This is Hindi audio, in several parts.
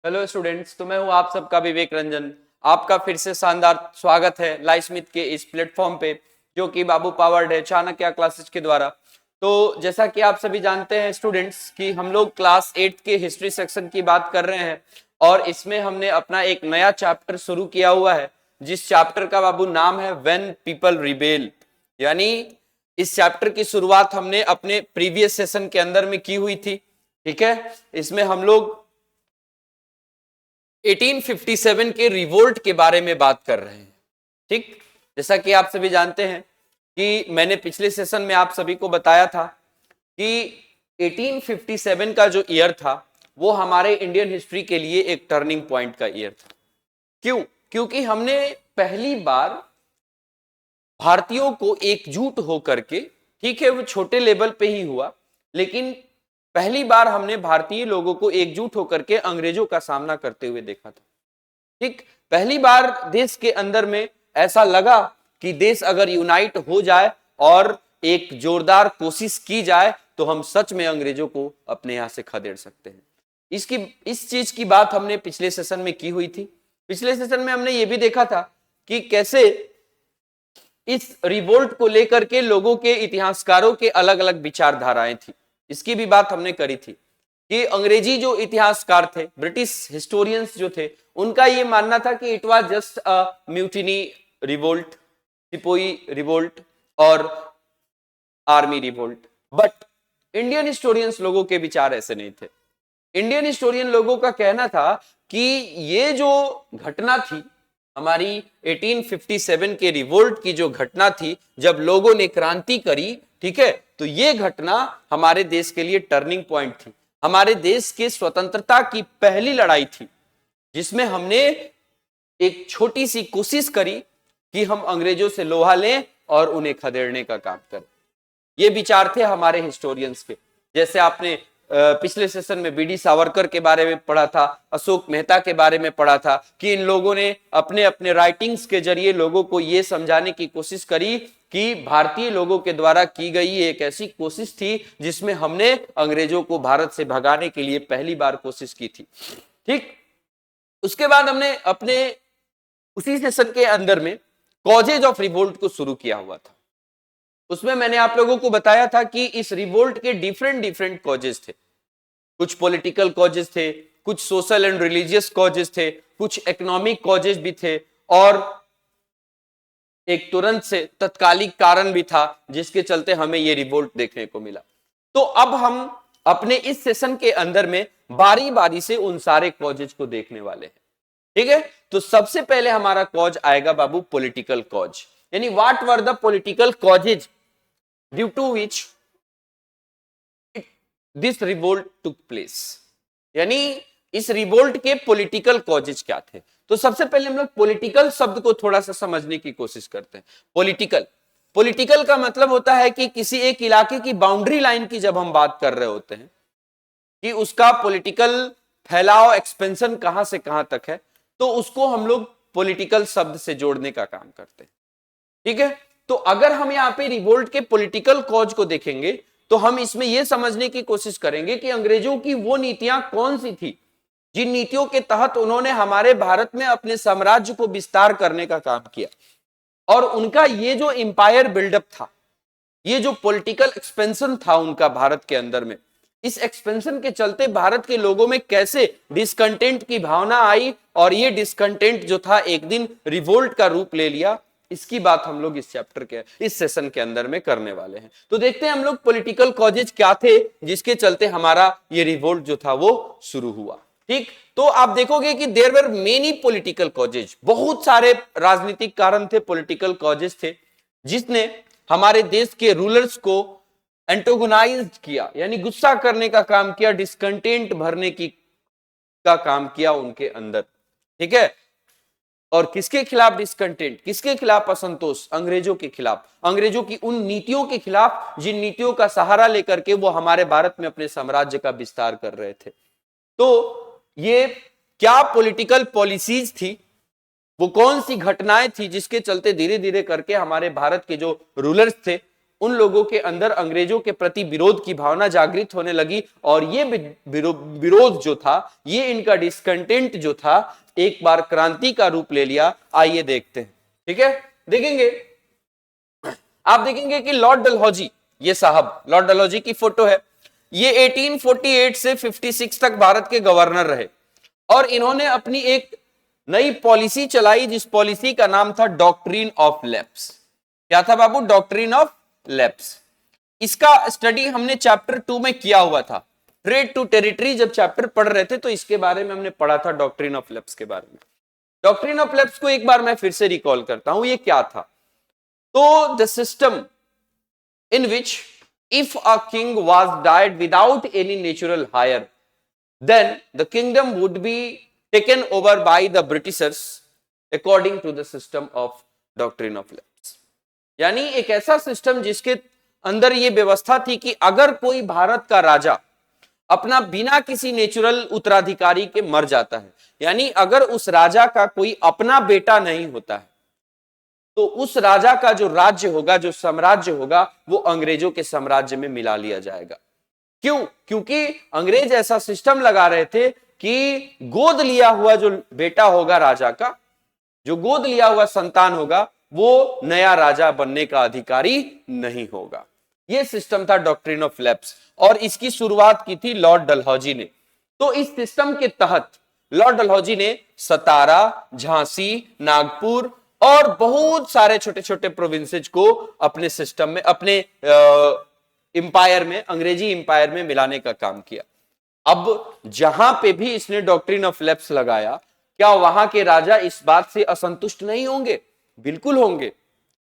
हेलो स्टूडेंट्स, तो मैं हूं आप सबका विवेक रंजन। आपका फिर से शानदार स्वागत है लाइस्मिथ के इस प्लेटफॉर्म पे जो कि बाबू पावर्ड है चाणक्य क्लासेस के द्वारा। तो जैसा कि आप सभी जानते हैं स्टूडेंट्स कि हम लोग क्लास 8 के हिस्ट्री सेक्शन की बात कर रहे हैं और इसमें हमने अपना एक नया चैप्टर शुरू किया हुआ है जिस चैप्टर का बाबू नाम है व्हेन पीपल रिबेल। यानी इस चैप्टर की शुरुआत हमने अपने प्रीवियस सेशन के अंदर में की हुई थी। ठीक है, इसमें हम लोग 1857 के रिवोल्ट के बारे में बात कर रहे हैं। ठीक, जैसा कि आप सभी जानते हैं कि मैंने पिछले सेशन में आप सभी को बताया था कि 1857 का जो ईयर था वो हमारे इंडियन हिस्ट्री के लिए एक टर्निंग पॉइंट का ईयर था। क्यों? क्योंकि हमने पहली बार भारतीयों को एकजुट होकर के, ठीक है वो छोटे लेवल पे ही हुआ, लेकिन पहली बार हमने भारतीय लोगों को एकजुट होकर के अंग्रेजों का सामना करते हुए देखा था। ठीक, पहली बार देश के अंदर में ऐसा लगा कि देश अगर यूनाइट हो जाए और एक जोरदार कोशिश की जाए तो हम सच में अंग्रेजों को अपने यहां से खदेड़ सकते हैं। इस चीज की बात हमने पिछले सेशन में की हुई थी। पिछले सेशन में हमने ये भी देखा था कि कैसे इस रिवोल्ट को लेकर के लोगों के, इतिहासकारों के अलग अलग विचारधाराएं थी। इसकी भी बात हमने करी थी कि अंग्रेजी जो इतिहासकार थे, ब्रिटिश हिस्टोरियंस जो थे, उनका ये मानना था कि it was just a mutiny revolt, sepoy revolt और army revolt. But Indian historians लोगों के विचार ऐसे नहीं थे। इंडियन हिस्टोरियन लोगों का कहना था कि ये जो घटना थी हमारी 1857 के रिवोल्ट की जो घटना थी, जब लोगों ने क्रांति करी, ठीक है, तो ये घटना हमारे देश के लिए टर्निंग पॉइंट थी। हमारे देश के स्वतंत्रता की पहली लड़ाई थी जिसमें हमने एक छोटी सी कोशिश करी कि हम अंग्रेजों से लोहा लें और उन्हें खदेड़ने का काम करें। ये विचार थे हमारे हिस्टोरियंस के। जैसे आपने पिछले सेशन में बीडी सावरकर के बारे में पढ़ा था, अशोक मेहता के बारे में पढ़ा था कि इन लोगों ने अपने अपने राइटिंग्स के जरिए लोगों को यह समझाने की कोशिश करी कि भारतीय लोगों के द्वारा की गई एक ऐसी कोशिश थी जिसमें हमने अंग्रेजों को भारत से भगाने के लिए पहली बार कोशिश की थी। ठीक, उसके बाद हमने अपने उसी सेशन के अंदर में कॉजेज ऑफ रिवोल्ट को शुरू किया हुआ था। उसमें मैंने आप लोगों को बताया था कि इस रिवोल्ट के डिफरेंट कॉजेज थे। कुछ पॉलिटिकल कॉजेज थे, कुछ सोशल एंड रिलीजियस कॉजेज थे, कुछ इकोनॉमिक कॉजेज भी थे और एक तुरंत से तत्कालिक कारण भी था जिसके चलते हमें ये रिवोल्ट देखने को मिला। तो अब हम अपने इस सेशन के अंदर में बारी बारी से उन सारे कॉजेज को देखने वाले हैं। ठीक है, तो सबसे पहले हमारा कॉज आएगा बाबू पॉलिटिकल कॉज, यानी what were the political causes due to which this revolt took place. यानी इस रिवोल्ट के पॉलिटिकल कॉजेज क्या थे। तो सबसे पहले हम लोग पॉलिटिकल शब्द को थोड़ा सा समझने की कोशिश करते हैं। पॉलिटिकल का मतलब होता है कि किसी एक इलाके की बाउंड्री लाइन की जब हम बात कर रहे होते हैं कि उसका पॉलिटिकल फैलाव, एक्सपेंशन कहां से कहां तक है, तो उसको हम लोग पॉलिटिकल शब्द से जोड़ने का काम करते हैं। ठीक है, तो अगर हम यहां पे रिवोल्ट के पॉलिटिकल कॉज को देखेंगे तो हम इसमें यह समझने की कोशिश करेंगे कि अंग्रेजों की वो नीतियां कौन सी थी जिन नीतियों के तहत उन्होंने हमारे भारत में अपने साम्राज्य को विस्तार करने का काम किया और उनका ये जो एम्पायर बिल्डअप था, ये जो पॉलिटिकल एक्सपेंशन था उनका भारत के अंदर में, इस एक्सपेंशन के चलते भारत के लोगों में कैसे डिसकंटेंट की भावना आई और ये डिसकंटेंट जो था एक दिन रिवोल्ट का रूप ले लिया। इसकी बात हम लोग इस चैप्टर के, इस सेशन के अंदर में करने वाले हैं। तो देखते हैं हम लोग पॉलिटिकल कॉजेज क्या थे जिसके चलते हमारा ये रिवोल्ट जो था वो शुरू हुआ। ठीक, तो आप देखोगे कि there were many political causes, बहुत सारे राजनीतिक कारण थे, पॉलिटिकल कॉजेज थे जिसने हमारे देश के रूलर्स को एंटोगोनाइज किया, यानी गुस्सा करने का काम किया, डिसकंटेंट भरने की का काम किया उनके अंदर। ठीक है, और किसके खिलाफ डिसकंटेंट, किसके खिलाफ असंतोष? अंग्रेजों के खिलाफ, अंग्रेजों की उन नीतियों के खिलाफ जिन नीतियों का सहारा लेकर के वो हमारे भारत में अपने साम्राज्य का विस्तार कर रहे थे। तो ये क्या पॉलिटिकल पॉलिसीज थी, वो कौन सी घटनाएं थी जिसके चलते धीरे धीरे करके हमारे भारत के जो रूलर्स थे उन लोगों के अंदर अंग्रेजों के प्रति विरोध की भावना जागृत होने लगी और ये विरोध जो था, ये इनका डिस्कंटेंट जो था, एक बार क्रांति का रूप ले लिया। आइए देखते हैं। ठीक है, देखेंगे, आप देखेंगे कि लॉर्ड डलहौजी, ये साहब लॉर्ड डलहौजी की फोटो है, ये 1848 से 56 तक भारत के गवर्नर रहे और इन्होंने अपनी एक नई पॉलिसी चलाई जिस पॉलिसी का नाम था डॉक्ट्रिन ऑफ लैप्स। क्या था बाबू? Doctrine of lapse. इसका स्टडी हमने चैप्टर 2 में किया हुआ था। ट्रेड टू टेरिटरी जब चैप्टर पढ़ रहे थे तो इसके बारे में हमने पढ़ा था, डॉक्ट्रिन ऑफ लैप्स के बारे में। डॉक्ट्रिन ऑफ लैप्स को एक बार मैं फिर से रिकॉल करता हूं, ये क्या था? तो the system in which if a king was died without any natural heir, then the kingdom would be taken over by the Britishers according to the system of doctrine of lapse। यानी एक ऐसा सिस्टम जिसके अंदर ये व्यवस्था थी कि अगर कोई भारत का राजा अपना बिना किसी नेचुरल उत्तराधिकारी के मर जाता है, यानी अगर उस राजा का कोई अपना बेटा नहीं होता है, तो उस राजा का जो राज्य होगा, जो साम्राज्य होगा, वो अंग्रेजों के साम्राज्य में मिला लिया जाएगा। क्यों? क्योंकि अंग्रेज ऐसा सिस्टम लगा रहे थे कि गोद लिया हुआ जो बेटा होगा राजा का, जो गोद लिया हुआ संतान होगा, वो नया राजा बनने का अधिकारी नहीं होगा। यह सिस्टम था डॉक्ट्रिन ऑफ लैप्स और इसकी शुरुआत की थी लॉर्ड डलहौजी ने। तो इस सिस्टम के तहत लॉर्ड डलहौजी ने सतारा, झांसी, नागपुर और बहुत सारे छोटे छोटे प्रोविंसेज को अपने सिस्टम में, अपने इंपायर में, अंग्रेजी इंपायर में मिलाने का काम किया। अब जहां पे भी इसने डॉक्ट्रिन ऑफ लैप्स लगाया, क्या वहां के राजा इस बात से असंतुष्ट नहीं होंगे? बिल्कुल होंगे,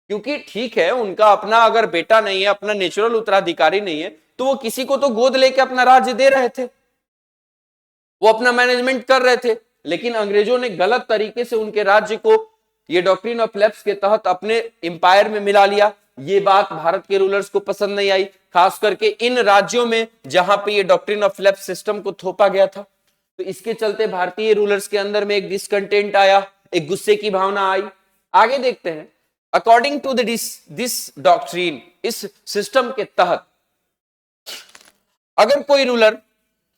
क्योंकि ठीक है, उनका अपना अगर बेटा नहीं है, अपना नेचुरल उत्तराधिकारी नहीं है, तो वो किसी को तो गोद लेके अपना राज्य दे रहे थे, वो अपना मैनेजमेंट कर रहे थे। लेकिन अंग्रेजों ने गलत तरीके से उनके राज्य को ये डॉक्ट्रिन ऑफ लैप्स के तहत अपने इंपायर में मिला लिया। ये बात भारत के रूलर्स को पसंद नहीं आई, खास करके इन राज्यों में जहां पे ये डॉक्ट्रिन ऑफ लैप्स सिस्टम को थोपा गया था। तो इसके चलते भारतीय रूलर्स के अंदर में एक डिसकंटेंट आया, एक गुस्से की भावना आई। आगे देखते हैं, अकॉर्डिंग टू दिस डॉक्ट्रिन, इस सिस्टम के तहत अगर कोई रूलर,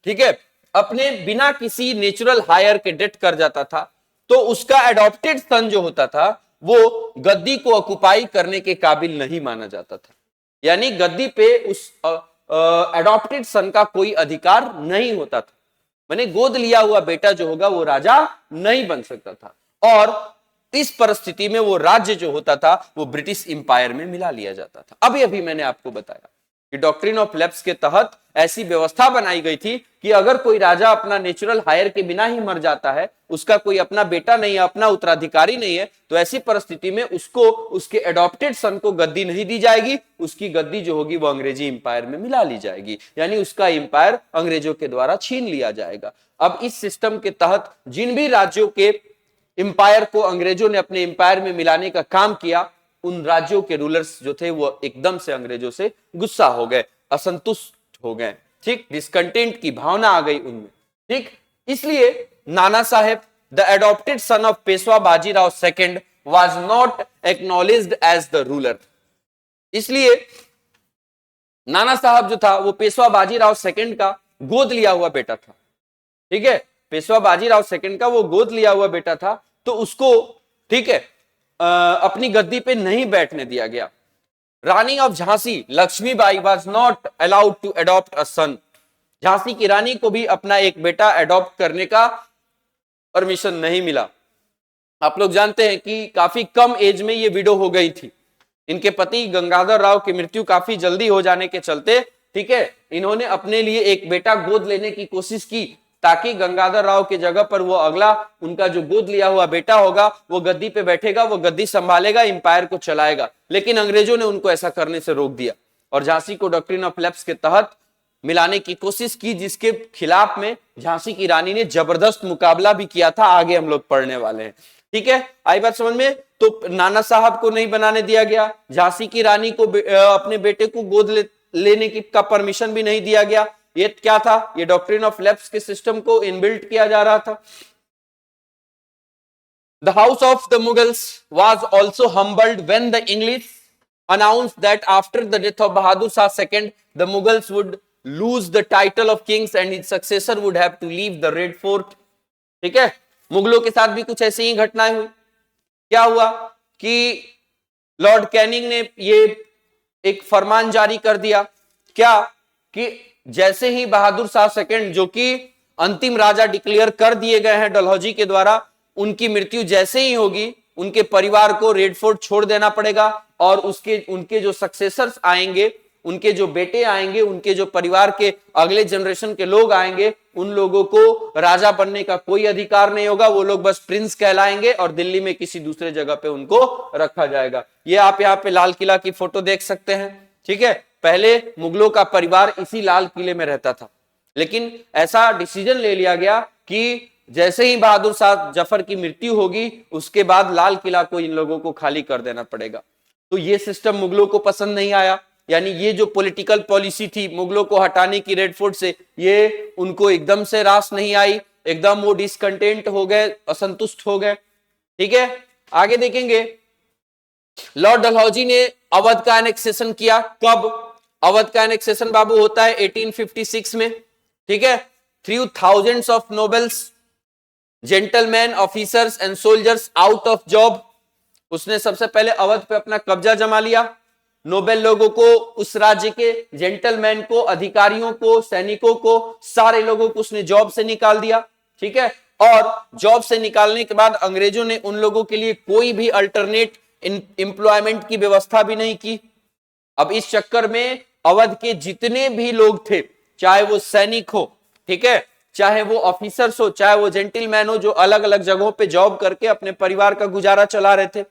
ठीक है, अपने बिना किसी नेचुरल हायर के डेथ कर जाता था, तो उसका एडॉप्टेड सन जो होता था वो गद्दी को ऑक्युपाई करने के काबिल नहीं माना जाता था। यानी गद्दी पे उस एडॉप्टेड सन का कोई अधिकार नहीं होता था, माने गोद लिया हुआ बेटा जो होगा वो राजा नहीं बन सकता था। और इस परिस्थिति में वो राज्य जो होता था वो ब्रिटिश इंपायर में मिला लिया जाता था। अभी मैंने आपको बताया कि डॉक्ट्रिन ऑफ लैप्स के तहत ऐसी व्यवस्था बनाई गई थी कि अगर कोई राजा अपना नेचुरल हायर के बिना ही मर जाता है, उसका कोई अपना बेटा नहीं है, अपना उत्तराधिकारी नहीं है, तो ऐसी परिस्थिति में उसको उसके एडॉप्टेड सन को गद्दी नहीं दी जाएगी, उसकी गद्दी जो होगी वो अंग्रेजी इंपायर में मिला ली जाएगी, यानी उसका इंपायर अंग्रेजों के द्वारा छीन लिया जाएगा। अब इस सिस्टम के तहत जिन भी राज्यों के इंपायर को अंग्रेजों ने अपने इंपायर में मिलाने का काम किया, उन राज्यों के रूलर्स जो थे वो एकदम से अंग्रेजों से गुस्सा हो गए, असंतुष्ट हो गए। ठीक, डिसकंटेंट की भावना आ गई उनमें। ठीक, इसलिए Nana Sahib, the adopted son of Peshwa Bajirao second, was not acknowledged as the ruler. इसलिए नाना साहब जो था वो पेशवा बाजीराव सेकंड का गोद लिया हुआ बेटा था। ठीक है, पेशवा बाजीराव सेकंड का वो गोद लिया हुआ बेटा था, तो उसको, ठीक है, अपनी गद्दी पे नहीं बैठने दिया गया। Rani of Jhansi Lakshmibai was not allowed to adopt a son. Jhansi की रानी को भी अपना एक बेटा अडॉप्ट करने का परमिशन नहीं मिला। आप लोग जानते हैं कि काफी कम एज में ये विडो हो गई थी। इनके पति गंगाधर राव की मृत्यु काफी जल्दी हो जाने के चलते, ठीक है, इन्होंने अपने लिए एक बेटा गोद लेने की कोशिश की, ताकि गंगाधर राव की जगह पर वो अगला उनका जो गोद लिया हुआ बेटा होगा वो गद्दी पे बैठेगा, वो गद्दी संभालेगा, इंपायर को चलाएगा। लेकिन अंग्रेजों ने उनको ऐसा करने से रोक दिया और झांसी को डॉक्ट्रिन ऑफ लैप्स के तहत मिलाने की कोशिश की, जिसके खिलाफ में झांसी की रानी ने जबरदस्त मुकाबला भी किया था। आगे हम लोग पढ़ने वाले हैं। ठीक है, आई बात समझ में? तो नाना साहब को नहीं बनाने दिया गया, झांसी की रानी को अपने बेटे को गोद लेने की का परमिशन भी नहीं दिया गया। ये क्या था? ये डॉक्ट्रिन ऑफ लैप्स के सिस्टम को इनबिल्ट किया जा रहा था। The house of the Mughals was also humbled when the English announced that after the death of Bahadur Shah II, the Mughals would lose the title of kings and his successor would have to leave the Red Fort. ठीक है, मुगलों के साथ भी कुछ ऐसी ही घटनाएं हुई. क्या हुआ कि लॉर्ड कैनिंग ने ये एक फरमान जारी कर दिया, क्या कि जैसे ही बहादुर शाह सेकंड जो कि अंतिम राजा डिक्लेयर कर दिए गए हैं डलहौजी के द्वारा, उनकी मृत्यु जैसे ही होगी उनके परिवार को रेड फोर्ट छोड़ देना पड़ेगा और उनके जो सक्सेसर्स आएंगे, उनके जो बेटे आएंगे, उनके जो परिवार के अगले जनरेशन के लोग आएंगे, उन लोगों को राजा बनने का कोई अधिकार नहीं होगा. वो लोग बस प्रिंस कहलाएंगे और दिल्ली में किसी दूसरे जगह पे उनको रखा जाएगा. ये आप यहाँ पे लाल किला की फोटो देख सकते हैं. ठीक है, पहले मुगलों का परिवार इसी लाल किले में रहता था, लेकिन ऐसा डिसीजन ले लिया गया कि जैसे ही बहादुर शाह जफर की मृत्यु होगी उसके बाद लाल किला को इन लोगों को खाली कर देना पड़ेगा. तो ये सिस्टम मुगलों को पसंद नहीं आया. यानी ये जो पॉलिटिकल पॉलिसी थी मुगलों को हटाने की रेड फोर्ट से, ये उनको एकदम से रास नहीं आई. एकदम वो डिसकंटेंट हो गए, असंतुष्ट हो गए. ठीक है, आगे देखेंगे. लॉर्ड डलहौजी ने अवध का एनेक्सेशन किया. कब? अवध का एनेक्सेशन बाबू होता है 1856 में. ठीक है, through thousands of nobles, gentleman, officers and soldiers out of job. उसने सबसे पहले अवध पे अपना कब्जा जमा लिया. नोबेल लोगों को, उस राज्य के जेंटलमैन को, अधिकारियों को, सैनिकों को, सारे लोगों को उसने जॉब से निकाल दिया. ठीक है, और जॉब से निकालने के बाद अंग्रेजों ने उन लोगों के लिए कोई भी अल्टरनेट एम्प्लॉयमेंट की व्यवस्था भी नहीं की. अब इस चक्कर में अवध के जितने भी लोग थे, चाहे वो सैनिक हो, ठीक है, चाहे वो ऑफिसर्स हो, चाहे वो जेंटलमैन हो, जो अलग अलग जगहों पे जॉब करके अपने परिवार का गुजारा चला रहे थे,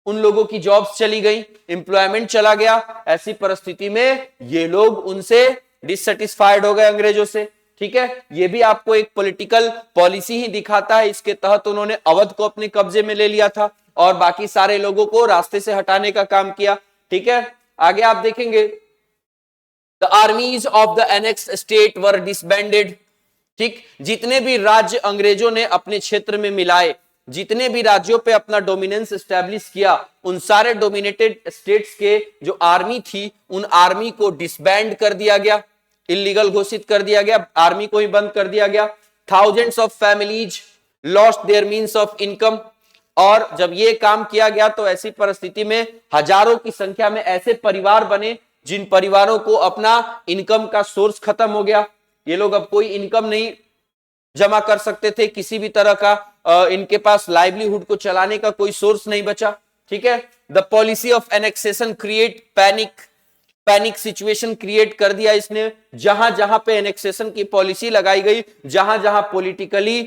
उन लोगों की जॉब्स चली गई, एम्प्लॉयमेंट चला गया. ऐसी परिस्थिति में ये लोग उनसे डिससेटिस्फाइड हो गए अंग्रेजों से. ठीक है, ये भी आपको एक पॉलिटिकल पॉलिसी ही दिखाता है. इसके तहत उन्होंने अवध को अपने कब्जे में ले लिया था और बाकी सारे लोगों को रास्ते से हटाने का काम किया. ठीक है, आगे आप देखेंगे. The armies of the annexed state were disbanded. ठीक, जितने भी राज्य अंग्रेजों ने अपने क्षेत्र में मिलाए, जितने भी राज्यों पे अपना डोमिनेंस एस्टैब्लिश किया, उन सारे डोमिनेटेड स्टेट्स के जो आर्मी थी, उन आर्मी को डिसबैंड कर दिया गया, इलीगल घोषित कर दिया गया, आर्मी को ही बंद कर दिया गया. Thousands of families lost their means of income. और जब ये काम किया गया तो ऐसी परिस्थिति में हजारों की संख्या में ऐसे परिवार बने जिन परिवारों को अपना इनकम का सोर्स खत्म हो गया. ये लोग अब कोई इनकम नहीं जमा कर सकते थे, किसी भी तरह का इनके पास लाइवलीहुड को चलाने का कोई सोर्स नहीं बचा. ठीक है, the policy of annexation create panic situation create कर दिया इसने. जहां जहां पे एनेक्सेशन की पॉलिसी लगाई गई, जहां जहां पॉलिटिकली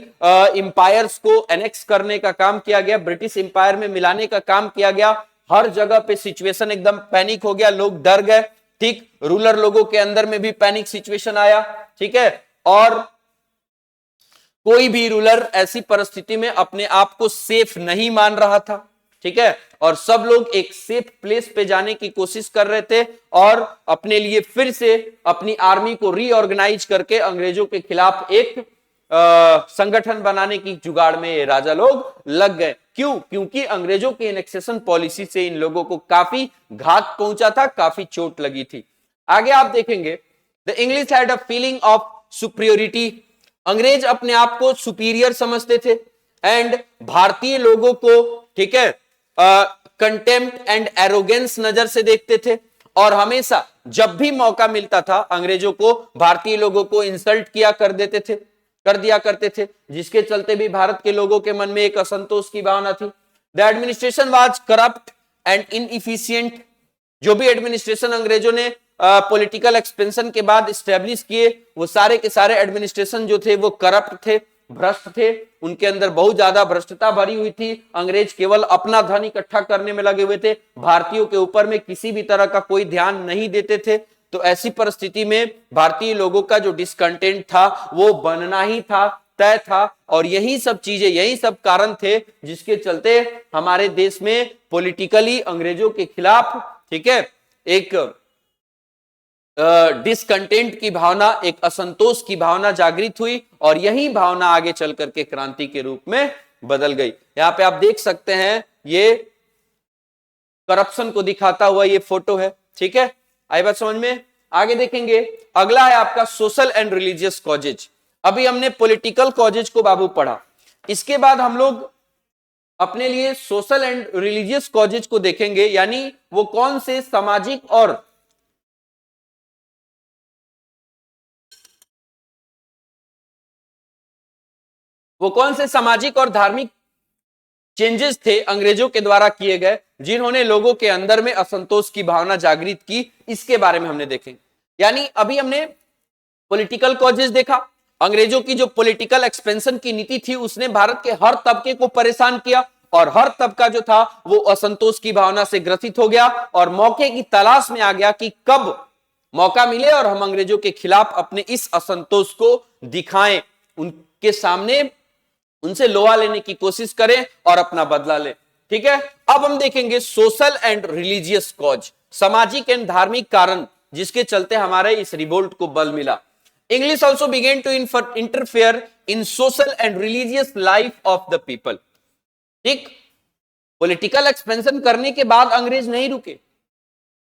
एम्पायर्स को एनेक्स करने का काम किया गया, ब्रिटिश एम्पायर में मिलाने का काम किया गया, हर जगह पे सिचुएशन एकदम पैनिक हो गया, लोग डर गए. ठीक, रूलर लोगों के अंदर में भी पैनिक सिचुएशन आया. ठीक है, और कोई भी रूलर ऐसी परिस्थिति में अपने आप को सेफ नहीं मान रहा था. ठीक है, और सब लोग एक सेफ प्लेस पे जाने की कोशिश कर रहे थे और अपने लिए फिर से अपनी आर्मी को रीऑर्गेनाइज करके अंग्रेजों के खिलाफ एक संगठन बनाने की जुगाड़ में ये राजा लोग लग गए. क्यों? क्योंकि अंग्रेजों की एनेक्सेशन पॉलिसी से इन लोगों को काफी घात पहुंचा था, काफी चोट लगी थी. आगे आप देखेंगे. The English had a feeling of superiority. अंग्रेज अपने आप को सुपीरियर समझते थे एंड भारतीय लोगों को, ठीक है, कंटेम्प्ट एंड एरोगेंस नजर से देखते थे. और हमेशा जब भी मौका मिलता था अंग्रेजों को भारतीय लोगों को इंसल्ट कर दिया करते थे, जिसके चलते भी भारत के लोगों के मन में एक असंतोष की भावना थी. The administration was corrupt and inefficient. जो भी एडमिनिस्ट्रेशन अंग्रेजों ने पॉलिटिकल एक्सपेंशन के बाद स्टैब्लिश किए, वो सारे के सारे एडमिनिस्ट्रेशन जो थे वो करप्ट थे, भ्रष्ट थे. उनके अंदर बहुत ज्यादा भ्रष्टता भरी हुई थी. अंग्रेज केवल अपना धन इकट्ठा करने में लगे हुए थे, भारतीयों के ऊपर में किसी भी तरह का कोई ध्यान नहीं देते थे. तो ऐसी परिस्थिति में भारतीय लोगों का जो डिसकंटेंट था वो बनना ही था, तय था. और यही सब चीजें, यही सब कारण थे जिसके चलते हमारे देश में पॉलिटिकली अंग्रेजों के खिलाफ, ठीक है, एक डिसकंटेंट की भावना, एक असंतोष की भावना जागृत हुई और यही भावना आगे चल करके क्रांति के रूप में बदल गई. यहां पे आप देख सकते हैं ये करप्शन को दिखाता हुआ ये फोटो है। ठीक है, आई बात समझ में। आगे देखेंगे, अगला है आपका सोशल एंड रिलीजियस कॉजेज। अभी हमने पॉलिटिकल कॉजेज को बाबू पढ़ा, इसके बाद हम लोग अपने लिए सोशल एंड रिलीजियस कॉजेज को देखेंगे, यानी वो कौन से सामाजिक और धार्मिक चेंजेस थे अंग्रेजों के द्वारा किए गए, जिन्होंने लोगों के अंदर में असंतोष की भावना जागृत की, इसके बारे में हमने देखेंगे। यानी अभी हमने पॉलिटिकल कॉजेज देखा, अंग्रेजों की जो पॉलिटिकल एक्सपेंशन की नीति थी उसने भारत के हर तबके को परेशान किया, और हर तबका जो था वो असंतोष की भावना से ग्रसित हो गया और मौके की तलाश में आ गया कि कब मौका मिले और हम अंग्रेजों के खिलाफ अपने इस असंतोष को दिखाएं, उनके सामने उनसे लोहा लेने की कोशिश करें और अपना बदला लें। ठीक है, अब हम देखेंगे सोशल एंड रिलीजियस कॉज, सामाजिक एंड धार्मिक कारण जिसके चलते हमारे इस रिवोल्ट को बल मिला। English also began to interfere in social and religious life of the people. ठीक, पॉलिटिकल एक्सपेंशन करने के बाद अंग्रेज नहीं रुके,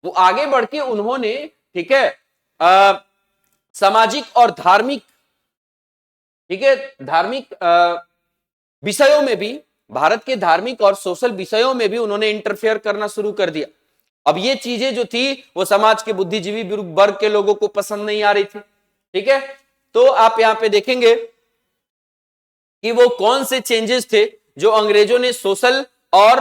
वो आगे बढ़ के उन्होंने, ठीक है, सामाजिक और धार्मिक, ठीक है, धार्मिक विषयों में भी, भारत के धार्मिक और सोशल विषयों में भी उन्होंने इंटरफेयर करना शुरू कर दिया। अब ये चीजें जो थी वो समाज के बुद्धिजीवी वर्ग के लोगों को पसंद नहीं आ रही थी। ठीक है, तो आप यहां पे देखेंगे कि वो कौन से चेंजेस थे जो अंग्रेजों ने सोशल और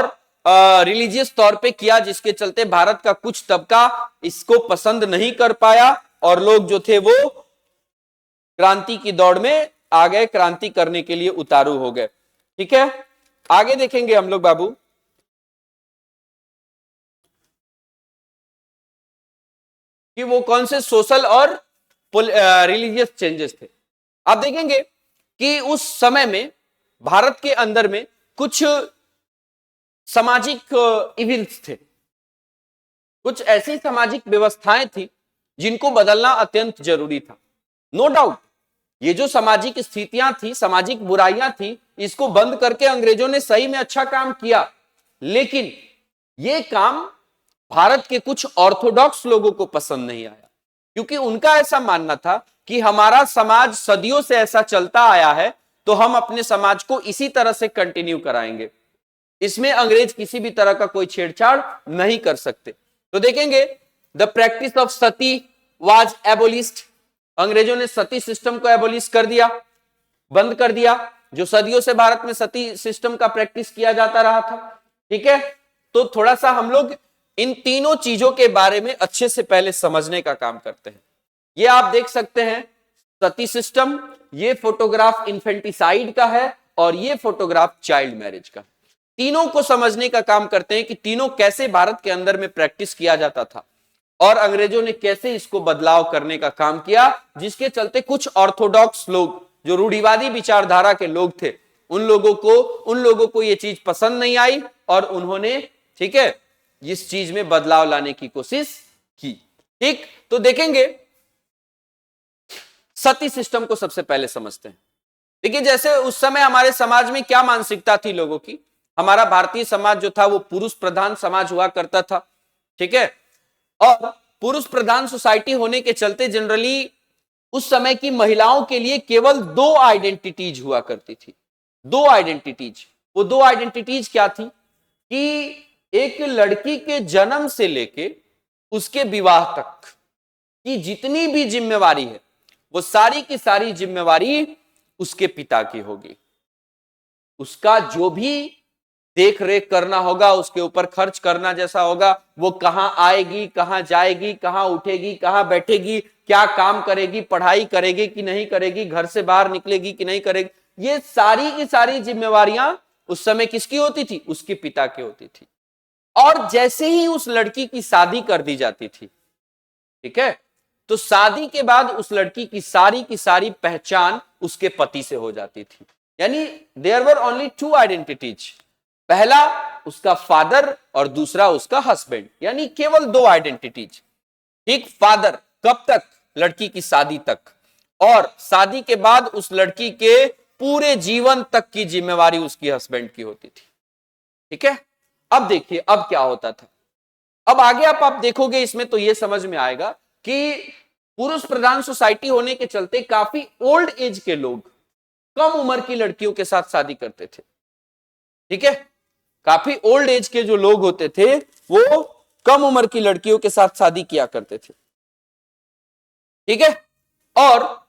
रिलीजियस तौर पे किया, जिसके चलते भारत का कुछ तबका इसको पसंद नहीं कर पाया और लोग जो थे वो क्रांति की दौड़ में आ गए, क्रांति करने के लिए उतारू हो गए। ठीक है, आगे देखेंगे हम लोग बाबू कि वो कौन से सोशल और रिलीजियस चेंजेस थे। आप देखेंगे कि उस समय में भारत के अंदर में कुछ सामाजिक इविल्स थे, कुछ ऐसी सामाजिक व्यवस्थाएं थी जिनको बदलना अत्यंत जरूरी था। नो डाउट ये जो सामाजिक स्थितियां थी, सामाजिक बुराइयां थी, इसको बंद करके अंग्रेजों ने सही में अच्छा काम किया, लेकिन ये काम भारत के कुछ ऑर्थोडॉक्स लोगों को पसंद नहीं आया, क्योंकि उनका ऐसा मानना था कि हमारा समाज सदियों से ऐसा चलता आया है, तो हम अपने समाज को इसी तरह से कंटिन्यू कराएंगे, इसमें अंग्रेज किसी भी तरह का कोई छेड़छाड़ नहीं कर सकते। तो देखेंगे the practice of Sati was abolished, अंग्रेजों ने सती सिस्टम को एबोलिश कर दिया, बंद कर दिया, जो सदियों से भारत में सती सिस्टम का प्रैक्टिस किया जाता रहा था। ठीक है, तो थोड़ा सा हम लोग इन तीनों चीजों के बारे में अच्छे से पहले समझने का काम करते हैं। ये आप देख सकते हैं सती सिस्टम, ये फोटोग्राफ इन्फेंटिसाइड का है और ये फोटोग्राफ चाइल्ड मैरिज का। तीनों को समझने का काम करते हैं कि तीनों कैसे भारत के अंदर में प्रैक्टिस किया जाता था और अंग्रेजों ने कैसे इसको बदलाव करने का काम किया, जिसके चलते कुछ ऑर्थोडॉक्स लोग, जो रूढ़िवादी विचारधारा के लोग थे, उन लोगों को ये चीज पसंद नहीं आई और उन्होंने, ठीक है, इस चीज में बदलाव लाने की कोशिश की। ठीक, तो देखेंगे सती सिस्टम को सबसे पहले समझते हैं। देखिए, जैसे उस समय हमारे समाज में क्या मानसिकता थी लोगों की, हमारा भारतीय समाज जो था वो पुरुष प्रधान समाज हुआ करता था। ठीक है, और पुरुष प्रधान सोसाइटी होने के चलते जनरली उस समय की महिलाओं के लिए केवल दो आइडेंटिटीज हुआ करती थी, दो आइडेंटिटीज। वो दो आइडेंटिटीज क्या थी कि एक लड़की के जन्म से लेके उसके विवाह तक की जितनी भी जिम्मेवारी है वो सारी की सारी जिम्मेवारी उसके पिता की होगी, उसका जो भी देख रेख करना होगा, उसके ऊपर खर्च करना जैसा होगा, वो कहां आएगी, कहां जाएगी, कहां उठेगी, कहां बैठेगी, क्या काम करेगी, पढ़ाई करेगी कि नहीं करेगी, घर से बाहर निकलेगी कि नहीं करेगी, ये सारी की सारी जिम्मेवारियां उस समय किसकी होती थी, उसके पिता की होती थी। और जैसे ही उस लड़की की शादी कर दी जाती थी, ठीक है, तो शादी के बाद उस लड़की की सारी पहचान उसके पति से हो जाती थी। यानी there were only two identities, पहला उसका फादर और दूसरा उसका हस्बैंड, यानी केवल दो आइडेंटिटीज। ठीक, फादर कब तक, लड़की की शादी तक, और शादी के बाद उस लड़की के पूरे जीवन तक की जिम्मेवारी उसकी हस्बैंड की होती थी। ठीक है, अब देखिए अब क्या होता था अब आगे आप देखोगे इसमें तो ये समझ में आएगा कि पुरुष प्रधान सोसाइटी होने के चलते काफी ओल्ड एज के लोग कम उम्र की लड़कियों के साथ शादी करते थे। ठीक है, काफी ओल्ड एज के जो लोग होते थे वो कम उम्र की लड़कियों के साथ शादी किया करते थे। ठीक है, और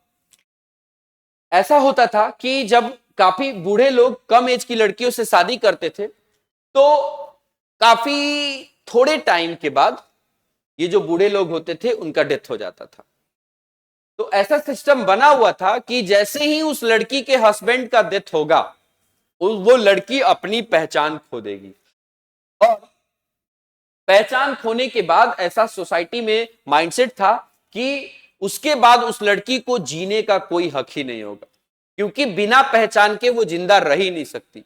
ऐसा होता था कि जब काफी बूढ़े लोग कम एज की लड़कियों से शादी करते थे तो काफी थोड़े टाइम के बाद ये जो बूढ़े लोग होते थे उनका डेथ हो जाता था। तो ऐसा सिस्टम बना हुआ था कि जैसे ही उस लड़की के हस्बैंड का डेथ होगा वो लड़की अपनी पहचान खो देगी, और पहचान खोने के बाद ऐसा सोसाइटी में माइंडसेट था कि उसके बाद उस लड़की को जीने का कोई हक ही नहीं होगा, क्योंकि बिना पहचान के वो जिंदा रह ही नहीं सकती।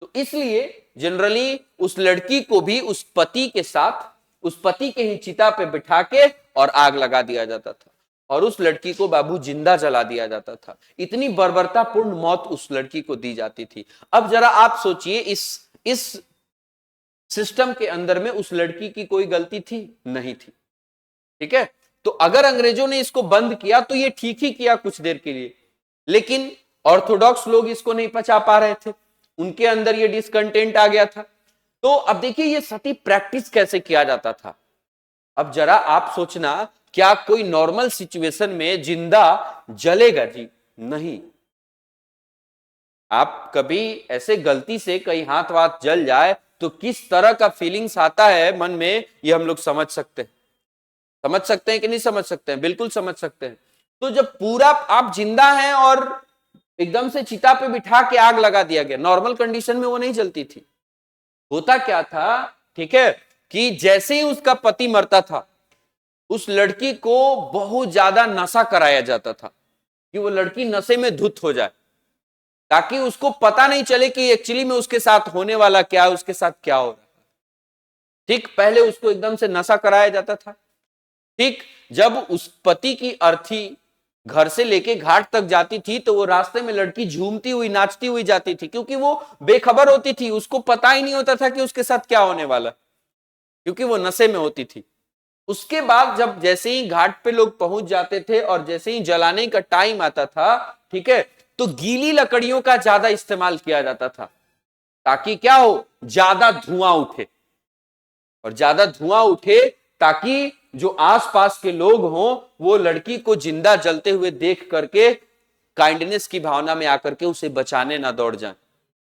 तो इसलिए जनरली उस लड़की को भी उस पति के साथ, उस पति के ही चिता पे बिठा के और आग लगा दिया जाता था, और उस लड़की को बाबू जिंदा जला दिया जाता था। इतनी बर्बरतापूर्ण मौत उस लड़की को दी जाती थी। अब जरा आप सोचिए, इस सिस्टम के अंदर में उस लड़की की कोई गलती थी? नहीं थी। ठीक है, तो अगर अंग्रेजों ने इसको बंद किया तो ये ठीक ही किया कुछ देर के लिए, लेकिन ऑर्थोडॉक्स लोग इसको नहीं पचा पा रहे थे, उनके अंदर ये डिसकंटेंट आ गया था। तो अब देखिए ये सती प्रैक्टिस कैसे किया जाता था। अब जरा आप सोचना, क्या कोई नॉर्मल सिचुएशन में जिंदा जलेगा? जी नहीं। आप कभी ऐसे गलती से कहीं हाथ वाथ जल जाए तो किस तरह का फीलिंग्स आता है मन में, ये हम लोग समझ सकते हैं। समझ सकते हैं कि नहीं समझ सकते हैं? बिल्कुल समझ सकते हैं। तो जब पूरा आप जिंदा हैं और एकदम से चिता पे बिठा के आग लगा दिया गया, नॉर्मल कंडीशन में वो नहीं जलती थी। होता क्या था, ठीक है, कि जैसे ही उसका पति मरता था उस लड़की को बहुत ज्यादा नशा कराया जाता था कि वो लड़की नशे में धुत हो जाए, ताकि उसको पता नहीं चले कि एक्चुअली में उसके साथ होने वाला क्या है, उसके साथ क्या हो रहा है। ठीक, पहले उसको एकदम से नशा कराया जाता था। ठीक, जब उस पति की अर्थी घर से लेके घाट तक जाती थी तो वो रास्ते में लड़की झूमती हुई नाचती हुई जाती थी, क्योंकि वो बेखबर होती थी, उसको पता ही नहीं होता था कि उसके साथ क्या होने वाला, क्योंकि वो नशे में होती थी। उसके बाद जब जैसे ही घाट पे लोग पहुंच जाते थे और जैसे ही जलाने का टाइम आता था, ठीक है, तो गीली लकड़ियों का ज्यादा इस्तेमाल किया जाता था, ताकि क्या हो, ज्यादा धुआं उठे, और ज्यादा धुआं उठे ताकि जो आसपास के लोग हों वो लड़की को जिंदा जलते हुए देख करके काइंडनेस की भावना में आकर के उसे बचाने ना दौड़ जाएं,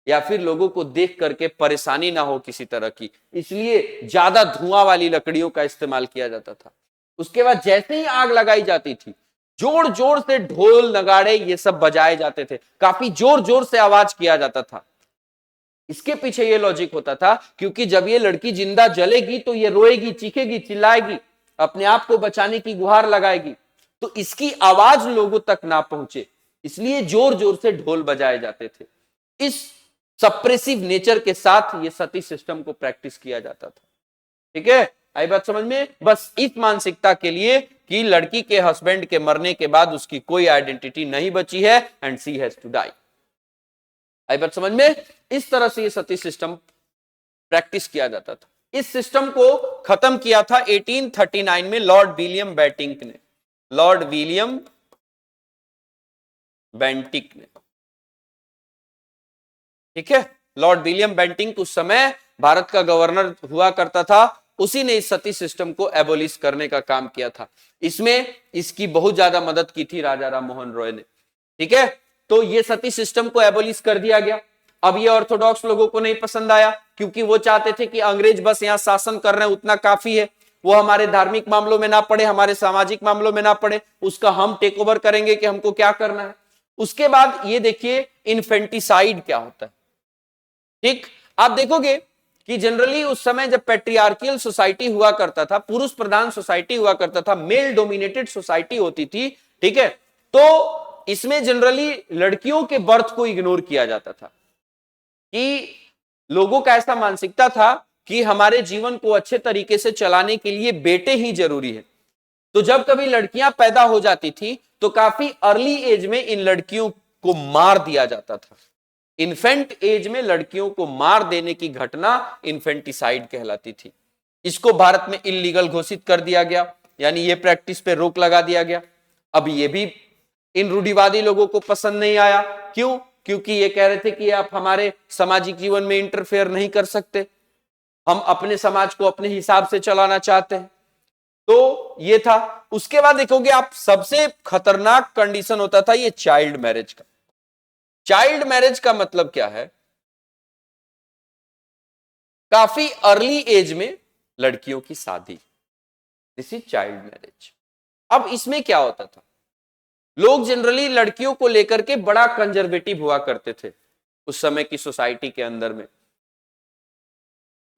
या फिर लोगों को देख करके परेशानी ना हो किसी तरह की, इसलिए ज्यादा धुआं वाली लकड़ियों का इस्तेमाल किया जाता था। उसके बाद जैसे ही आग लगाई जाती थी, जोर जोर से ढोल नगाड़े ये सब बजाए जाते थे, काफी जोर जोर से आवाज किया जाता था। इसके पीछे ये लॉजिक होता था, क्योंकि जब ये लड़की जिंदा जलेगी तो ये रोएगी, चीखेगी, चिल्लाएगी, अपने आप को बचाने की गुहार लगाएगी, तो इसकी आवाज लोगों तक ना पहुंचे, इसलिए जोर जोर से ढोल बजाए जाते थे। इस सप्रेसिव नेचर के साथ ये सती सिस्टम को प्रैक्टिस किया जाता था। ठीक है, आई बात समझ में? बस इस मानसिकता के लिए कि लड़की के हस्बैंड के मरने के बाद उसकी कोई आइडेंटिटी नहीं बची है and she has to die. आई बात समझ में? इस तरह से ये सती सिस्टम प्रैक्टिस किया जाता था। इस सिस्टम को खत्म किया था 1839 में लॉर्ड विलियम बेंटिक ने। लॉर्ड विलियम बेंटिक ने, ठीक है, लॉर्ड विलियम बेंटिक उस समय भारत का गवर्नर हुआ करता था, उसी ने इस सती सिस्टम को एबोलिश करने का काम किया था। इसमें इसकी बहुत ज्यादा मदद की थी राजा राम मोहन रॉय ने। ठीक है, तो ये सती सिस्टम को एबोलिश कर दिया गया। अब ये ऑर्थोडॉक्स लोगों को नहीं पसंद आया, क्योंकि वो चाहते थे कि अंग्रेज बस यहां शासन कर रहे हैं उतना काफी है, वो हमारे धार्मिक मामलों में ना पड़े, हमारे सामाजिक मामलों में ना पड़े, उसका हम टेक ओवर करेंगे कि हमको क्या करना है। उसके बाद ये देखिए इन्फेंटिसाइड क्या होता है। ठीक, आप देखोगे कि जनरली उस समय जब पैट्रियार्कियल सोसाइटी हुआ करता था, पुरुष प्रधान सोसाइटी हुआ करता था, मेल डोमिनेटेड सोसाइटी होती थी, ठीक है, तो इसमें जनरली लड़कियों के बर्थ को इग्नोर किया जाता था, कि लोगों का ऐसा मानसिकता था कि हमारे जीवन को अच्छे तरीके से चलाने के लिए बेटे ही जरूरी है। तो जब कभी लड़कियां पैदा हो जाती थी तो काफी अर्ली एज में इन लड़कियों को मार दिया जाता था। इन्फेंट एज में लड़कियों को मार देने की घटना इन्फेंटिसाइड कहलाती थी। इसको भारत में इल्लीगल घोषित कर दिया गया, यानी ये प्रैक्टिस पे रोक लगा दिया गया। अब ये भी इन रूढ़िवादी लोगों को पसंद नहीं आया। क्यों? क्योंकि ये कह रहे थे कि आप हमारे सामाजिक जीवन में इंटरफेयर नहीं कर सकते, हम अपने समाज को अपने हिसाब से चलाना चाहते हैं। तो ये था। उसके बाद देखोगे आप, सबसे खतरनाक कंडीशन होता था ये चाइल्ड मैरिज का। चाइल्ड मैरिज का मतलब क्या है? काफी अर्ली एज में लड़कियों की शादी, दिस इज चाइल्ड मैरिज। अब इसमें क्या होता था, लोग जनरली लड़कियों को लेकर के बड़ा कंजर्वेटिव हुआ करते थे। उस समय की सोसाइटी के अंदर में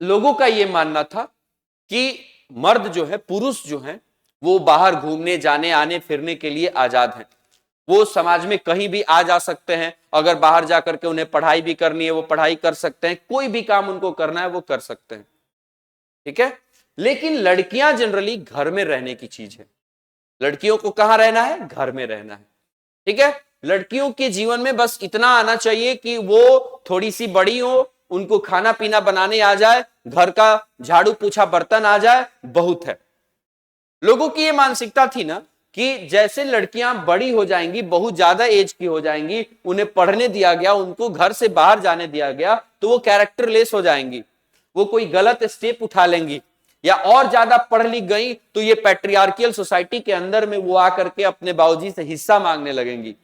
लोगों का यह मानना था कि मर्द जो है, पुरुष जो है, वो बाहर घूमने जाने आने फिरने के लिए आजाद हैं। वो समाज में कहीं भी आ जा सकते हैं। अगर बाहर जाकर के उन्हें पढ़ाई भी करनी है वो पढ़ाई कर सकते हैं, कोई भी काम उनको करना है वो कर सकते हैं, ठीक है। लेकिन लड़कियां जनरली घर में रहने की चीज है। लड़कियों को कहां रहना है? घर में रहना है, ठीक है। लड़कियों के जीवन में बस इतना आना चाहिए कि वो थोड़ी सी बड़ी हो, उनको खाना पीना बनाने आ जाए, घर का झाड़ू पोछा बर्तन आ जाए, बहुत है। लोगों की ये मानसिकता थी ना कि जैसे लड़कियां बड़ी हो जाएंगी, बहुत ज्यादा एज की हो जाएंगी, उन्हें पढ़ने दिया गया, उनको घर से बाहर जाने दिया गया, तो वो कैरेक्टरलेस हो जाएंगी, वो कोई गलत स्टेप उठा लेंगी, या और ज्यादा पढ़ लिख गई तो ये पैट्रियार्कियल सोसाइटी के अंदर में वो आकर के अपने बाबूजी से हिस्सा मांगने लगेंगी।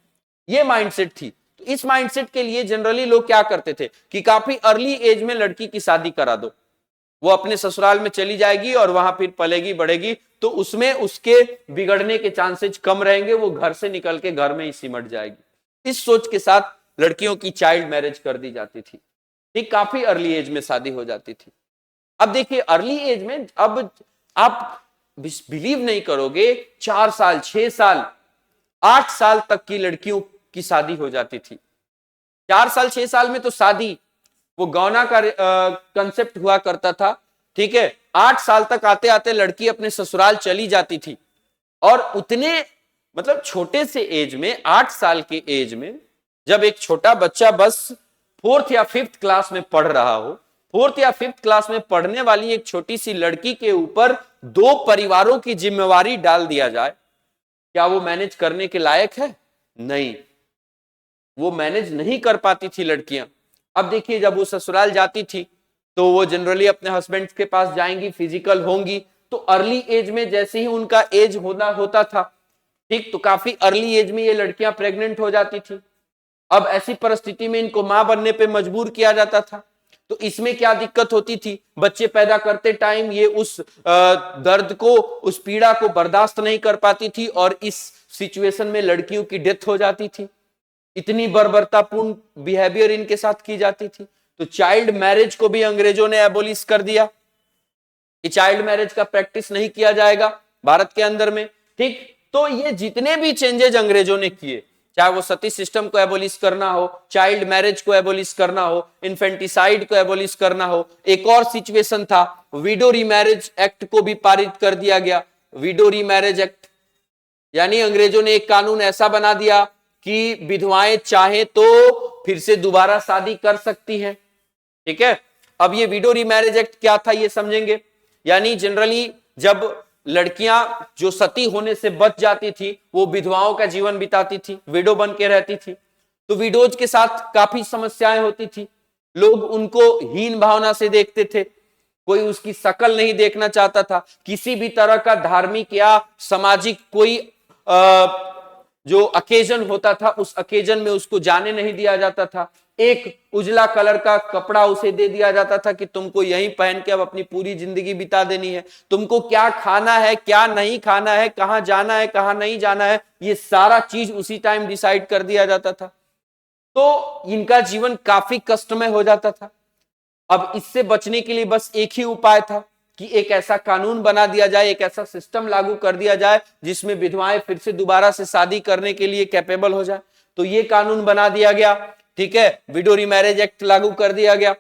ये माइंडसेट थी। तो इस माइंडसेट के लिए जनरली लोग क्या करते थे कि काफी अर्ली एज में लड़की की शादी करा दो, वो अपने ससुराल में चली जाएगी और वहां फिर पलेगी बढ़ेगी, तो उसमें उसके बिगड़ने के चांसेस कम रहेंगे, वो घर से निकल के घर में ही सिमट जाएगी। इस सोच के साथ लड़कियों की चाइल्ड मैरिज कर दी जाती थी, ठीक, काफी अर्ली एज में शादी हो जाती थी। अब देखिए अर्ली एज में, अब आप बिलीव नहीं करोगे, 4 साल 6 साल 8 साल तक की लड़कियों की शादी हो जाती थी। 4 साल 6 साल में तो शादी, वो गौना का कंसेप्ट हुआ करता था, ठीक है। 8 साल तक आते आते लड़की अपने ससुराल चली जाती थी। और उतने मतलब छोटे से एज में, 8 साल के एज में, जब एक छोटा बच्चा बस 4th या 5th क्लास में पढ़ रहा हो, 4th या 5th क्लास में पढ़ने वाली एक छोटी सी लड़की के ऊपर 2 परिवारों की जिम्मेवारी डाल दिया जाए, क्या वो मैनेज करने के लायक है? नहीं, वो मैनेज नहीं कर पाती थी लड़कियां। अब देखिए जब वो ससुराल जाती थी तो वो जनरली अपने हस्बैंड के पास जाएंगी, फिजिकल होंगी, तो अर्ली एज में जैसे ही उनका एज होता था, ठीक, तो काफी अर्ली एज में ये लड़कियां प्रेग्नेंट हो जाती थी। अब ऐसी परिस्थिति में इनको मां बनने पे मजबूर किया जाता था। तो इसमें क्या दिक्कत होती थी, बच्चे पैदा करते टाइम ये उस दर्द को, उस पीड़ा को बर्दाश्त नहीं कर पाती थी और इस सिचुएशन में लड़कियों की डेथ हो जाती थी। इतनी बर्बरतापूर्ण बिहेवियर इनके साथ की जाती थी। तो चाइल्ड मैरिज को भी अंग्रेजों ने एबोलिश कर दिया कि चाइल्ड मैरिज का प्रैक्टिस नहीं किया जाएगा भारत के अंदर में, ठीक। तो ये जितने भी चेंजेज अंग्रेजों ने किए, चाहे वो सती सिस्टम को एबोलिश करना हो, चाइल्ड मैरिज को एबोलिश करना हो, इन्फेंटिसाइड को एबोलिश करना हो, एक और सिचुएशन था, विडो रीमैरिज एक्ट को भी पारित कर दिया गया। विडो रीमैरिज एक्ट यानी अंग्रेजों ने एक कानून ऐसा बना दिया कि विधवाएं चाहे तो फिर से दोबारा शादी कर सकती हैं, ठीक है। अब ये विडो रीमैरिज एक्ट क्या था ये समझेंगे। यानी जनरली जब लड़कियां जो सती होने से बच जाती थी वो विधवाओं का जीवन बिताती थी, विडो बन के रहती थी, तो विडोज के साथ काफी समस्याएं होती थी। लोग उनको हीन भावना से देखते थे, कोई उसकी शकल नहीं देखना चाहता था, किसी भी तरह का धार्मिक या सामाजिक कोई जो अकेजन होता था उस अकेजन में उसको जाने नहीं दिया जाता था। एक उजला कलर का कपड़ा उसे दे दिया जाता था कि तुमको यहीं पहन के अब अपनी पूरी जिंदगी बिता देनी है, तुमको क्या खाना है क्या नहीं खाना है, कहां जाना है कहां नहीं जाना है, ये सारा चीज उसी टाइम डिसाइड कर दिया जाता था। तो इनका जीवन काफी कष्टमय हो जाता था। अब इससे बचने के लिए बस एक ही उपाय था कि एक ऐसा कानून बना दिया जाए, एक ऐसा सिस्टम लागू कर दिया जाए जिसमें विधवाएं फिर से दोबारा से शादी करने के लिए कैपेबल हो जाए। तो ये कानून बना दिया गया, ठीक है, विडो रीमैरिज एक्ट लागू कर दिया गया।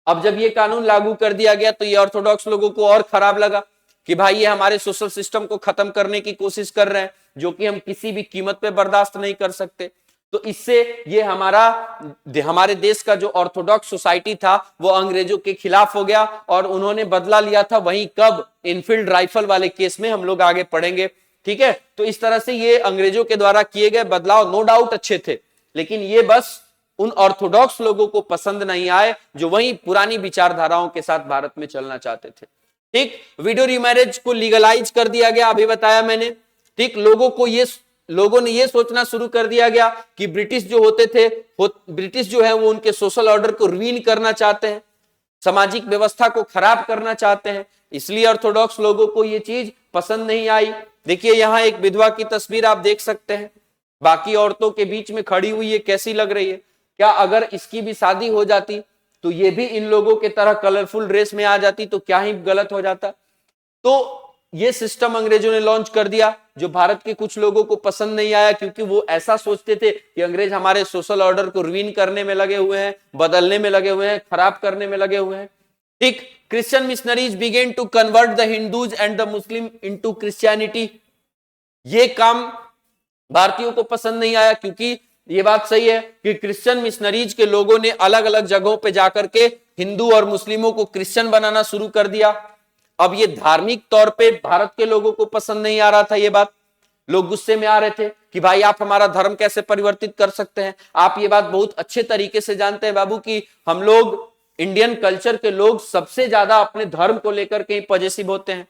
अब जब ये कानून लागू कर दिया गया तो ये ऑर्थोडॉक्स लोगों को और खराब लगा कि भाई ये हमारे सोशल सिस्टम को खत्म करने की कोशिश कर रहे हैं, जो कि हम किसी भी कीमत पे बर्दाश्त नहीं कर सकते। तो इससे ये हमारे देश का जो ऑर्थोडॉक्स सोसाइटी था वो अंग्रेजों के खिलाफ हो गया और उन्होंने बदला लिया था। वहीं कब, इनफील्ड राइफल वाले केस में हम लोग आगे पढ़ेंगे, ठीक है। तो इस तरह से ये अंग्रेजों के द्वारा किए गए बदलाव नो डाउट अच्छे थे, लेकिन ये बस उन ऑर्थोडॉक्स लोगों को पसंद नहीं आए जो वही पुरानी विचारधाराओं के साथ भारत में चलना चाहते थे। ठीक, विडो रीमैरिज को लीगलाइज कर दिया गया, अभी बताया मैंने। ठीक, लोगों ने ये सोचना शुरू कर दिया गया कि ब्रिटिश जो होते थे, ब्रिटिश जो है वो उनके सोशल ऑर्डर को रुइन करना चाहते हैं, सामाजिक व्यवस्था को खराब करना चाहते हैं, इसलिए ऑर्थोडॉक्स लोगों को ये चीज पसंद नहीं आई। देखिए यहां एक विधवा की तस्वीर आप देख सकते हैं, बाकी औरतों के बीच में खड़ी हुई है, कैसी लग रही है? क्या अगर इसकी भी शादी हो जाती तो ये भी इन लोगों के तरह कलरफुल ड्रेस में आ जाती तो क्या ही गलत हो जाता। तो ये सिस्टम अंग्रेजों ने लॉन्च कर दिया जो भारत के कुछ लोगों को पसंद नहीं आया, क्योंकि वो ऐसा सोचते थे कि अंग्रेज हमारे सोशल ऑर्डर को रुइन करने में लगे हुए हैं, बदलने में लगे हुए हैं, खराब करने में लगे हुए हैं। ठीक, Christian missionaries began to convert the Hindus and the Muslim into Christianity. ये काम भारतीयों को पसंद नहीं आया, क्योंकि ये बात सही है कि क्रिश्चियन मिशनरीज के लोगों ने अलग अलग जगहों पे जाकर के हिंदू और मुस्लिमों को क्रिश्चियन बनाना शुरू कर दिया। अब ये धार्मिक तौर पे भारत के लोगों को पसंद नहीं आ रहा था, ये बात लोग गुस्से में आ रहे थे कि भाई आप हमारा धर्म कैसे परिवर्तित कर सकते हैं। आप ये बात बहुत अच्छे तरीके से जानते हैं बाबू कि हम लोग इंडियन कल्चर के लोग सबसे ज्यादा अपने धर्म को लेकर के पॉजिटिव होते हैं।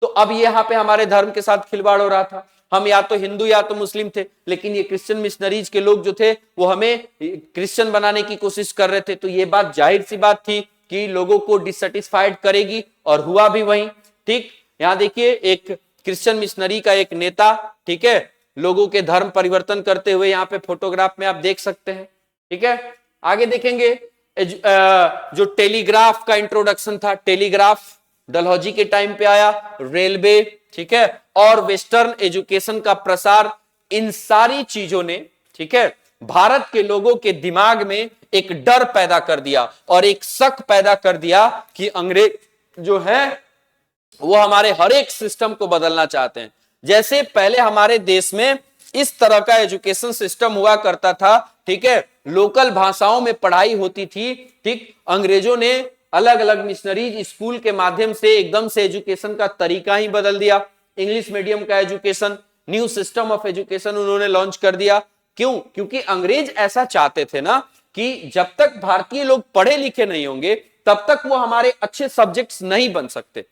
तो अब यहाँ पे हमारे धर्म के साथ खिलवाड़ हो रहा था, हम या तो हिंदू या तो मुस्लिम थे, लेकिन ये क्रिश्चियन मिशनरीज के लोग जो थे वो हमें क्रिश्चियन बनाने की कोशिश कर रहे थे। तो ये बात जाहिर सी बात थी कि लोगों को डिससेटिस्फाइड करेगी, और हुआ भी वही। ठीक, यहां देखिए एक क्रिश्चियन मिशनरी का एक नेता, ठीक है, लोगों के धर्म परिवर्तन करते हुए यहाँ पे फोटोग्राफ में आप देख सकते हैं। ठीक है, आगे देखेंगे जो टेलीग्राफ का इंट्रोडक्शन था, टेलीग्राफ डलहौजी के टाइम पे आया, रेलवे, ठीक है, और वेस्टर्न एजुकेशन का प्रसार, इन सारी चीजों ने, ठीक है, भारत के लोगों के दिमाग में एक डर पैदा कर दिया और एक शक पैदा कर दिया कि अंग्रेज जो है वो हमारे हर एक सिस्टम को बदलना चाहते हैं। जैसे पहले हमारे देश में इस तरह का एजुकेशन सिस्टम हुआ करता था, ठीक है, लोकल भाषाओं में पढ़ाई होती थी। ठीक, अंग्रेजों ने अलग अलग मिशनरीज स्कूल के माध्यम से एकदम से एजुकेशन का तरीका ही बदल दिया। इंग्लिश मीडियम का education, new system of education उन्होंने लॉन्च कर दिया। क्यों? क्योंकि अंग्रेज ऐसा चाहते थे ना कि जब तक भारतीय लोग पढ़े लिखे नहीं होंगे तब तक वो हमारे अच्छे सब्जेक्ट्स नहीं बन सकते।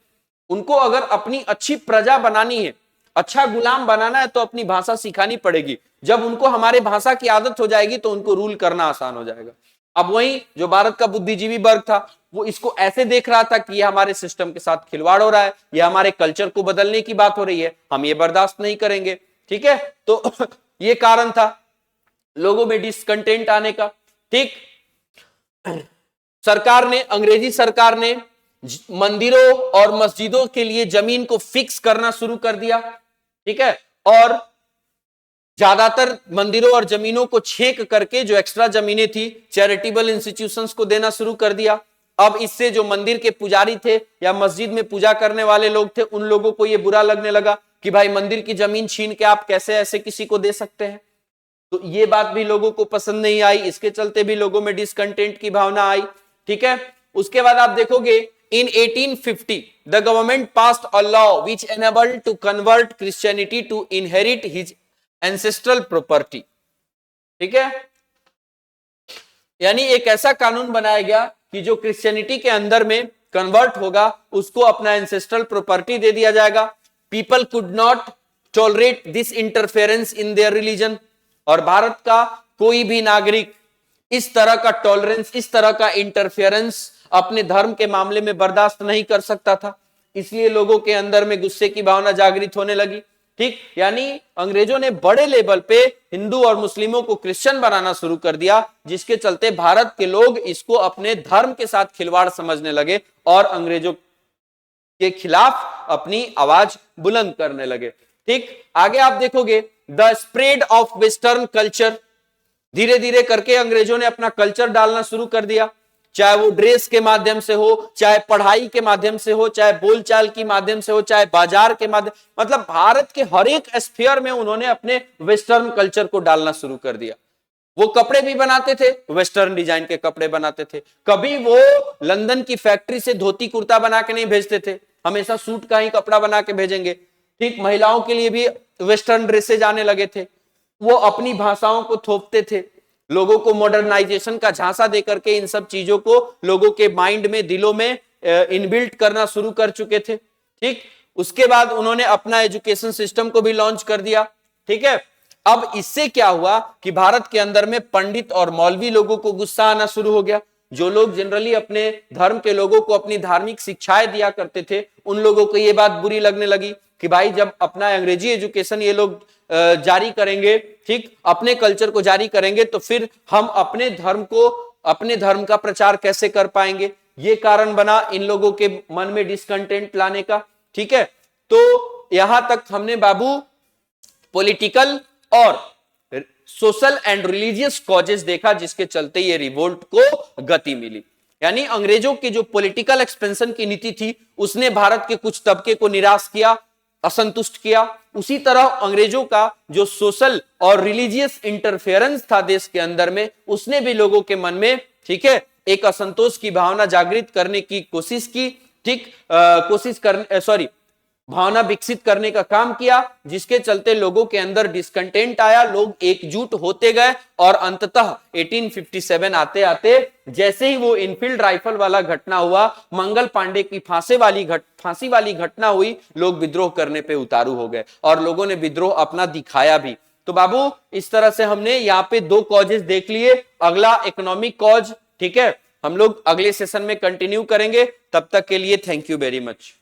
उनको अगर अपनी अच्छी प्रजा बनानी है, अच्छा गुलाम बनाना है, तो अपनी भाषा सिखानी पड़ेगी। जब उनको हमारे भाषा की आदत हो जाएगी तो उनको रूल करना आसान हो जाएगा। अब वही जो भारत का बुद्धिजीवी वर्ग था वो इसको ऐसे देख रहा था कि ये हमारे सिस्टम के साथ खिलवाड़ हो रहा है, ये हमारे कल्चर को बदलने की बात हो रही है, हम ये बर्दाश्त नहीं करेंगे। ठीक है, तो ये कारण था लोगों में डिसकंटेंट आने का। ठीक, अंग्रेजी सरकार ने मंदिरों और मस्जिदों के लिए जमीन को फिक्स करना शुरू कर दिया। ठीक है, और ज्यादातर मंदिरों और जमीनों को छेक करके जो एक्स्ट्रा जमीनें थी चैरिटेबल इंस्टीट्यूशंस को देना शुरू कर दिया। अब इससे जो मंदिर के पुजारी थे या मस्जिद में पूजा करने वाले लोग थे उन लोगों को यह बुरा लगने लगा कि भाई मंदिर की जमीन छीन के आप कैसे ऐसे किसी को दे सकते हैं। तो ये बात भी लोगों को पसंद नहीं आई, इसके चलते भी लोगों में डिसकंटेंट की भावना आई। ठीक है, उसके बाद आप देखोगे in 1850 the government passed a law which enabled to convert Christianity to inherit his ancestral property. ठीक है, यानी एक ऐसा कानून बनाया गया कि जो क्रिश्चियनिटी के अंदर में कन्वर्ट होगा उसको अपना एंसेस्ट्रल प्रॉपर्टी दे दिया जाएगा। People could not tolerate this interference in their religion, और भारत का कोई भी नागरिक इस तरह का टॉलरेंस, इस तरह का इंटरफेरेंस अपने धर्म के मामले में बर्दाश्त नहीं कर सकता था। इसलिए लोगों के अंदर में गुस्से की भावना जागृत होने लगी। ठीक, यानी अंग्रेजों ने बड़े लेवल पे हिंदू और मुस्लिमों को क्रिश्चियन बनाना शुरू कर दिया, जिसके चलते भारत के लोग इसको अपने धर्म के साथ खिलवाड़ समझने लगे और अंग्रेजों के खिलाफ अपनी आवाज बुलंद करने लगे। ठीक, आगे आप देखोगे the spread of western culture, धीरे धीरे करके अंग्रेजों ने अपना कल्चर डालना शुरू कर दिया, चाहे वो ड्रेस के माध्यम से हो, चाहे पढ़ाई के माध्यम से हो, चाहे बोलचाल के माध्यम से हो, चाहे बाजार के माध्यम, मतलब भारत के हर एक स्फीयर में उन्होंने अपने वेस्टर्न कल्चर को डालना शुरू कर दिया। वो कपड़े भी बनाते थे, वेस्टर्न डिजाइन के कपड़े बनाते थे। कभी वो लंदन की फैक्ट्री से धोती कुर्ता बना के नहीं भेजते थे, हमेशा सूट का ही कपड़ा बना के भेजेंगे। ठीक, महिलाओं के लिए भी वेस्टर्न ड्रेसेज आने लगे थे। वो अपनी भाषाओं को थोपते थे, लोगों को मॉडर्नाइजेशन का झांसा देकर के इन सब चीजों को लोगों के माइंड में, दिलों में इनबिल्ट करना शुरू कर चुके थे। ठीक, उसके बाद उन्होंने अपना एजुकेशन सिस्टम को भी लॉन्च कर दिया। ठीक है, अब इससे क्या हुआ कि भारत के अंदर में पंडित और मौलवी लोगों को गुस्सा आना शुरू हो गया। जो लोग जनरली अपने धर्म के लोगों को अपनी धार्मिक शिक्षाएं दिया करते थे, उन लोगों को यह बात बुरी लगने लगी कि भाई जब अपना अंग्रेजी एजुकेशन ये लोग जारी करेंगे, ठीक, अपने कल्चर को जारी करेंगे, तो फिर हम अपने धर्म का प्रचार कैसे कर पाएंगे। ये कारण बना इन लोगों के मन में डिसकंटेंट लाने का। ठीक है, तो यहां तक हमने बाबू पॉलिटिकल और सोशल एंड रिलीजियस कॉजेस देखा जिसके चलते ये रिवोल्ट को गति मिली। यानी अंग्रेजों की जो पॉलिटिकल एक्सपेंशन की नीति थी उसने भारत के कुछ तबके को निराश किया, असंतुष्ट किया। उसी तरह अंग्रेजों का जो सोशल और रिलीजियस इंटरफेरेंस था देश के अंदर में, उसने भी लोगों के मन में, ठीक है, एक असंतोष की भावना जागृत करने की कोशिश की। ठीक, भावना विकसित करने का काम किया, जिसके चलते लोगों के अंदर डिस्कंटेंट आया, लोग एकजुट होते गए और अंततः 1857 आते आते जैसे ही वो इनफील्ड राइफल वाला घटना हुआ, मंगल पांडे की फांसी वाली घटना हुई, लोग विद्रोह करने पे उतारू हो गए और लोगों ने विद्रोह अपना दिखाया भी। तो बाबू इस तरह से हमने यहाँ पे 2 कॉजेस देख लिए। अगला इकोनॉमिक कॉज, ठीक है, हम लोग अगले सेशन में कंटिन्यू करेंगे। तब तक के लिए थैंक यू वेरी मच।